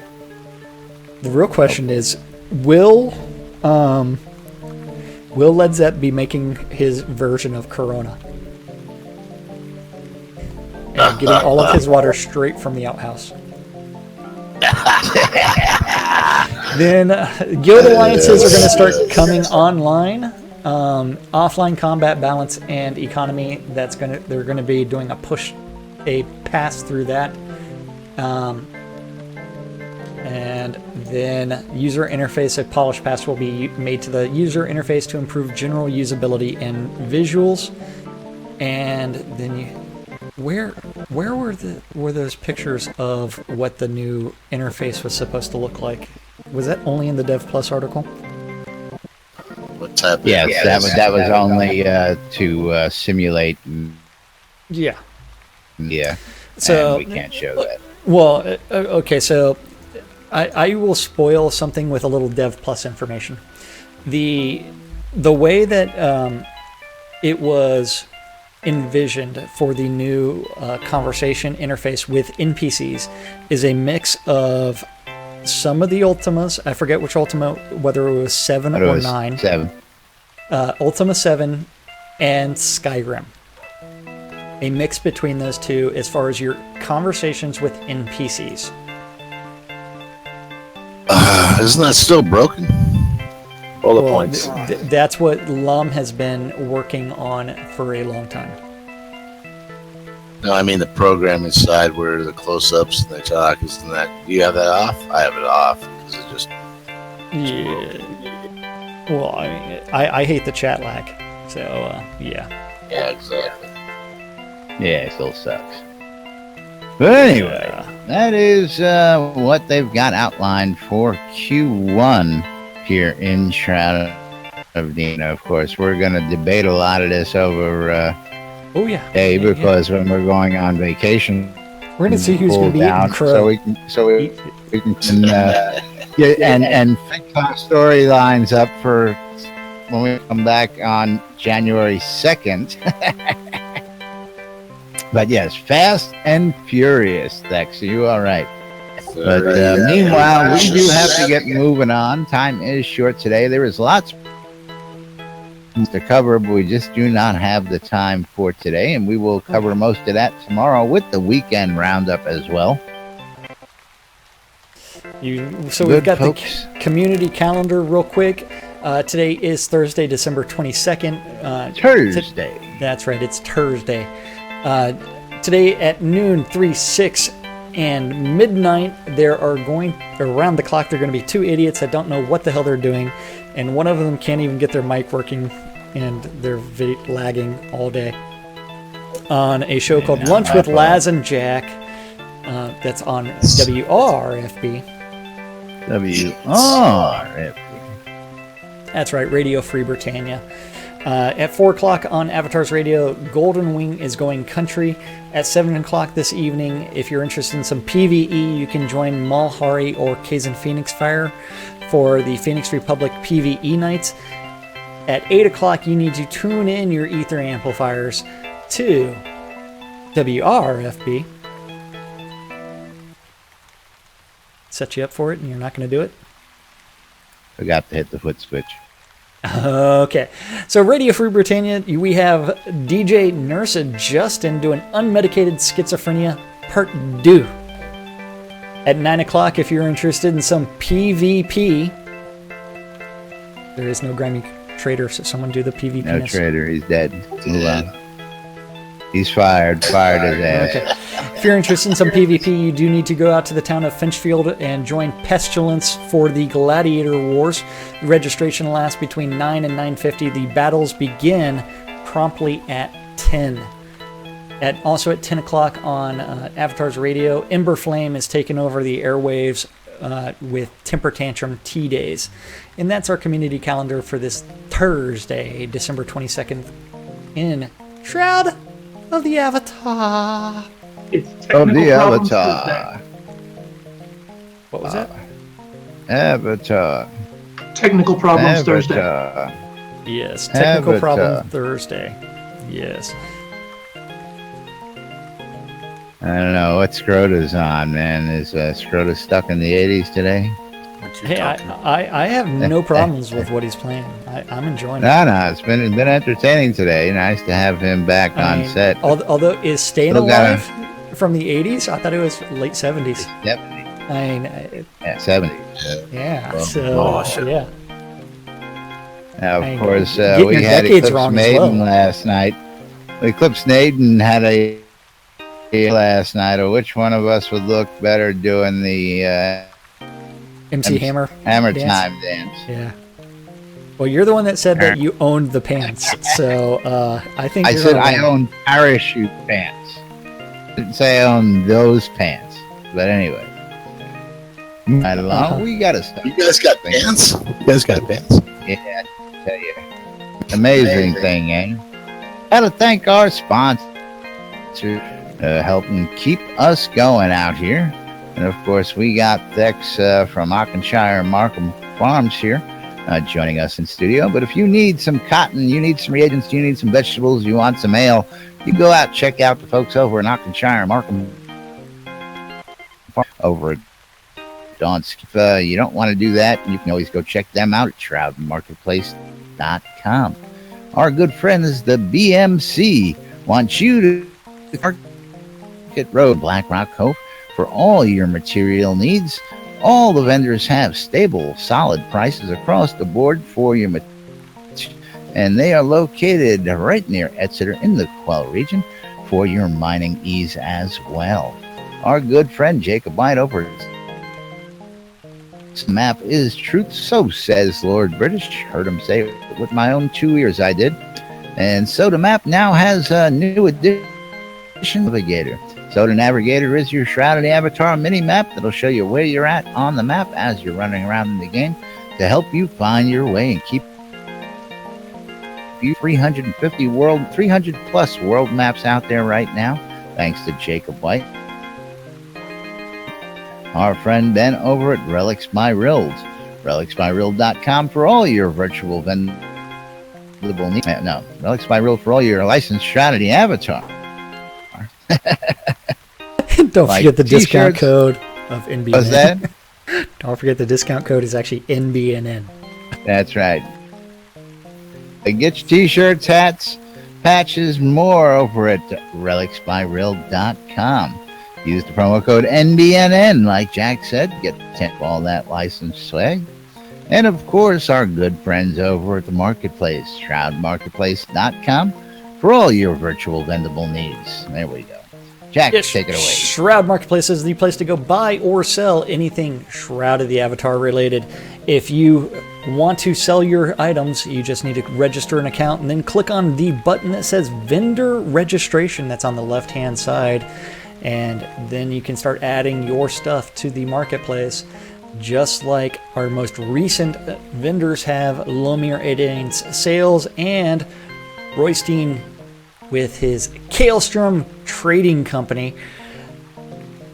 The real question is, will Led Zepp be making his version of Corona? And getting all of his water straight from the outhouse. Then guild alliances are going to start coming online. Offline combat balance and economy. They're going to be doing a pass through that. And then user interface, a polished pass will be made to the user interface to improve general usability and visuals. And then where were those pictures of what the new interface was supposed to look like? Was that only in the Dev Plus article? What type? Yes, that was only to simulate. Yeah. Yeah. So and we can't show that. Well, okay, so I will spoil something with a little Dev Plus information. The way that it was envisioned for the new conversation interface with NPCs is a mix of some of the Ultimas. I forget which Ultima, whether it was 7 or 9. 7. Ultima 7 and Skyrim. A mix between those two as far as your conversations with NPCs. Isn't that still broken? Bullet points. That's what Lum has been working on for a long time. No, I mean the programming side where the close-ups and they talk. Isn't that? Do you have that off? I have it off because it just. Yeah. Well, I hate the chat lag. So yeah. Yeah, exactly. Yeah, it still sucks. But anyway, that is what they've got outlined for Q1 here in Shroud of Dina. Of course, we're going to debate a lot of this over day because when we're going on vacation, we're going to see who's going to be eating crow. So we can and fix our storylines up for when we come back on January 2nd. But yes, Fast and Furious, Dex. You all right? But meanwhile, we do have to get moving on. Time is short today. There is lots to cover, but we just do not have the time for today, and we will cover most of that tomorrow with the weekend roundup as well. We've got the community calendar real quick. Today is Thursday, December 22nd. Thursday. That's right, it's Thursday. Today at noon, 3, 6, and midnight, there are around the clock, there are going to be 2 idiots that don't know what the hell they're doing, and one of them can't even get their mic working, and they're lagging all day. On a show called Lunch with Laz and Jack, that's on WRFB. WRFB. That's right, Radio Free Britannia. At 4 o'clock on Avatar's Radio, Golden Wing is going country. At 7 o'clock this evening, if you're interested in some PvE, you can join Malhari or Kazan Phoenix Fire for the Phoenix Republic PvE nights. At 8 o'clock, you need to tune in your ether amplifiers to WRFB. Set you up for it, and you're not going to do it? Forgot to hit the foot switch. Okay, so Radio Free Britannia, we have DJ Nurse Justin doing Unmedicated Schizophrenia Part 2. At 9 o'clock, if you're interested in some PvP, there is no grimy trader, so someone do the PvP. No trader, he's dead. Move on. He's fired his ass. Okay. If you're interested in some PvP, you do need to go out to the town of Finchfield and join Pestilence for the Gladiator Wars. The registration lasts between 9 and 9:50. The battles begin promptly at 10. Also at 10 o'clock on Avatar's Radio, Ember Flame is taking over the airwaves with Temper Tantrum T-Days. And that's our community calendar for this Thursday, December 22nd in Shroud of the Avatar. It's technical problems Avatar. What was that? Avatar. Technical problems Thursday. Yes, technical problem Thursday. Yes. I don't know what Scrota's on, man. Is Scrota stuck in the 80s today? Hey, I have no problems with what he's playing. I'm enjoying it. No, it's been entertaining today. Nice to have him back on set. Although is Staying Alive from the 80s? I thought it was late 70s. Yep. I mean, 70s. Yeah. Yeah. Now, of course, we had Eclipse Maiden last night. Eclipse Maiden had a last night, or which one of us would look better doing the MC Hammer Hammer dance? Time dance. Yeah. Well, you're the one that said that you owned the pants, so I think I you're said gonna I win. own parachute pants. Didn't say I own those pants, but anyway. I don't know. We gotta stop. You guys got pants? You guys got pants? Yeah, I tell you. Amazing thing, eh? Gotta thank our sponsor helping keep us going out here. And of course, we got Thex from Auchenshire and Markham Farms here joining us in studio. But if you need some cotton, you need some reagents, you need some vegetables, you want some ale, you go out and check out the folks over in Auchenshire and Markham Farms over at Donsk. If you don't want to do that, you can always go check them out at shroudmarketplace.com. Our good friends, the BMC, want you to Market Road, Black Rock Cove, for all your material needs. All the vendors have stable, solid prices across the board for your material, and they are located right near Exeter in the Quell region for your mining ease as well. Our good friend Jacob White over this map is truth, so says Lord British. Heard him say it with my own 2 ears, I did. And Soda Map now has a new edition Navigator. Soda Navigator is your Shrouded Avatar mini-map that'll show you where you're at on the map as you're running around in the game to help you find your way and keep you 300 plus world maps out there right now, thanks to Jacob White. Our friend Ben over at Relics by Rild. RelicsByRild.com for all your virtual vendable needs. No, Relics by Rild for all your licensed Shrouded Avatar. Don't like forget the discount t-shirts. code of NBNN. What's that? Don't forget the discount code is actually NBNN. That's right. Get your t-shirts, hats, patches, more over at relicsbyrild.com. Use the promo code NBNN, like Jack said, get 10 all that licensed swag. And of course, our good friends over at the marketplace, shroudmarketplace.com, for all your virtual vendable needs. There we go. Jack, Yes, take it away. Shroud Marketplace is the place to go buy or sell anything Shroud of the Avatar related. If you want to sell your items, you just need to register an account and then click on the button that says vendor registration that's on the left hand side, and then you can start adding your stuff to the marketplace. Just like our most recent vendors have Lomir Edain's Sales and Roystein with his Kaelstrom Trading Company.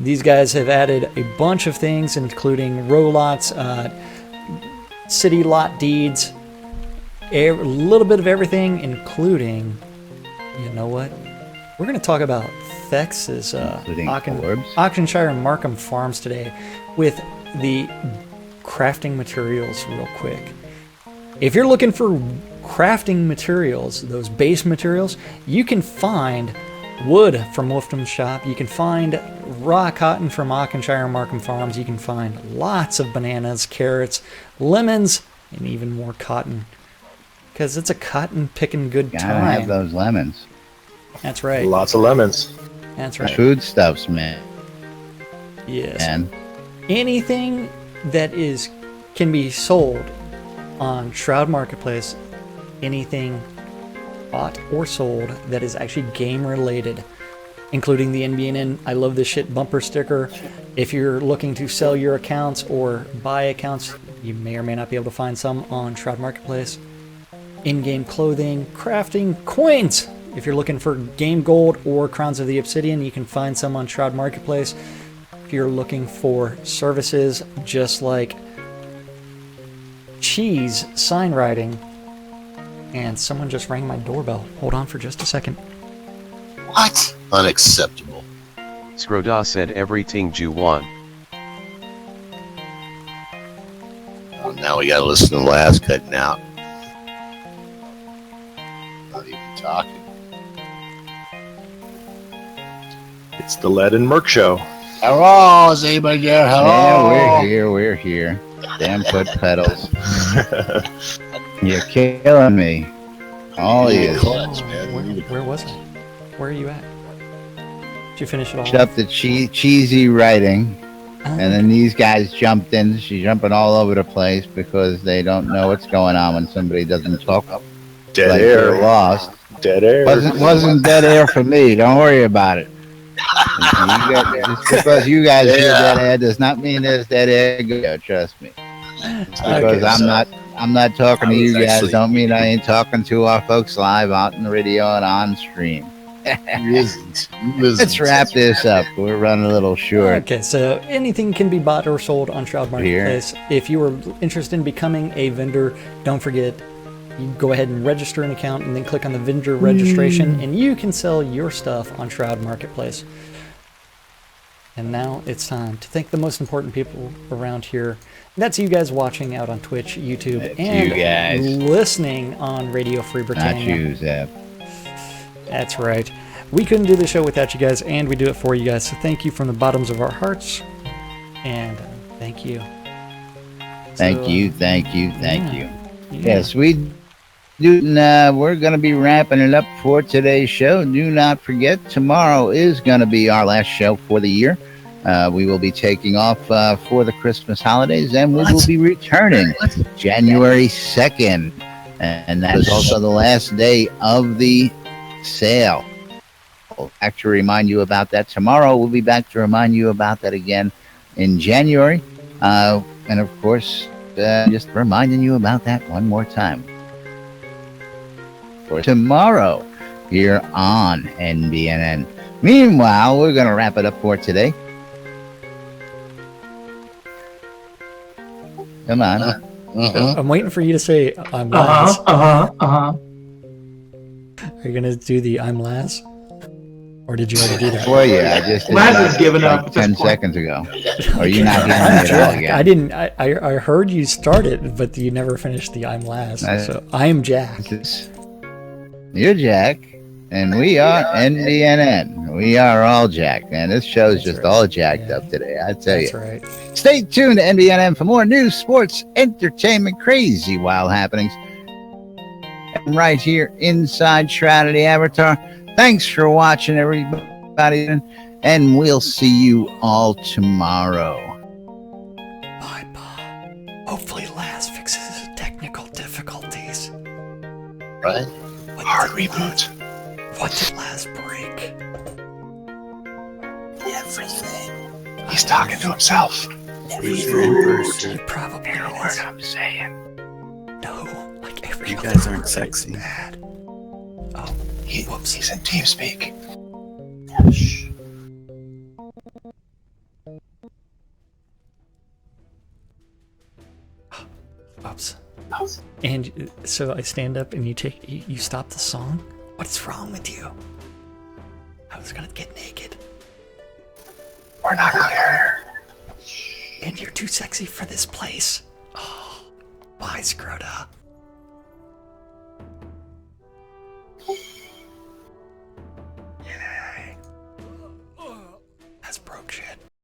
These guys have added a bunch of things, including row lots, city lot deeds, a little bit of everything, including, you know what? We're going to talk about Thex's Auchenshire and Markham Farms today with the crafting materials real quick. If you're looking for crafting materials, those base materials, you can find wood from Wolfham's shop. You can find raw cotton from Auchenshire and Markham Farms. You can find lots of bananas, carrots, lemons, and even more cotton. Because it's a cotton picking good Gotta time. have those lemons. That's right. Lots of lemons. That's right. Foodstuffs, man. Yes. And Anything that can be sold on Shroud Marketplace, anything bought or sold that is actually game related, including the NBNN I Love This Shit bumper sticker. If you're looking to sell your accounts or buy accounts, you may or may not be able to find some on Shroud Marketplace. In-game clothing, crafting, coins. If you're looking for game gold or Crowns of the Obsidian, you can find some on Shroud Marketplace. If you're looking for services just like cheese sign writing, and someone just rang my doorbell. Hold on for just a second. What? Unacceptable. Skroda said everything you want. Oh, now we gotta listen to Laz cutting out. Not even talking. It's the Lead and Merc Show. Hello, is anybody there? Hello? yeah, we're here. Damn foot pedals. You're killing me. Oh, You yes. clutch, man. Where was I? Where are you at? Did you finish it all? Up the cheesy writing, and then these guys jumped in. She's jumping all over the place because they don't know what's going on when somebody doesn't talk. Dead like air. They're lost. Dead air. Wasn't dead air for me. Don't worry about it. Just because you guys hear dead air does not mean there's dead air. Go, trust me. Because I'm not talking to you guys. Don't mean I ain't talking to our folks live out in the radio and on stream. Let's wrap this up. We're running a little short. Okay, so anything can be bought or sold on Shroud Marketplace. If you are interested in becoming a vendor, don't forget, you go ahead and register an account and then click on the vendor registration, and you can sell your stuff on Shroud Marketplace. And now it's time to thank the most important people around here. That's you guys watching out on Twitch, YouTube, and you guys listening on Radio Free Britannia. Not you, Zeb. That's right. We couldn't do the show without you guys, and we do it for you guys. So thank you from the bottoms of our hearts, and thank you. Thank you. Yes, we do. We're going to be wrapping it up for today's show. Do not forget, tomorrow is going to be our last show for the year. We will be taking off for the Christmas holidays, and we will be returning January 2nd. And that's also the last day of the sale. We'll back to remind you about that tomorrow. We'll be back to remind you about that again in January. And of course, just reminding you about that one more time. For tomorrow here on NBNN. Meanwhile, we're going to wrap it up for today. Come on. I'm waiting for you to say I'm Laz. Are you going to do the I'm Laz? Or did you already do that? Well, yeah, I just did Laz has given up like at this 10 point. seconds ago. Are you not hearing me at all again? I didn't. I heard you start it, but you never finished the I'm Laz. So I am Jack. You're Jack, and we are NBNN. We are all Jack, man. This show's just all jacked up today, I tell you. That's right. Stay tuned to NBNN for more news, sports, entertainment, crazy, wild happenings. And right here inside Shroud of the Avatar. Thanks for watching, everybody, and we'll see you all tomorrow. Bye-bye. Hopefully Laz fixes his technical difficulties. Right? Hard reboot. What did Laz break? Everything. He's talking to himself. He probably You know what I'm saying? No, like every You other guys aren't word sexy. is bad. Oh, Whoops. He's in TeamSpeak. Shh. oops. And so I stand up and you stop the song? What's wrong with you? I was gonna get naked. We're not clear. And you're too sexy for this place. Oh, bye, Scrota. Yay. That's broke shit.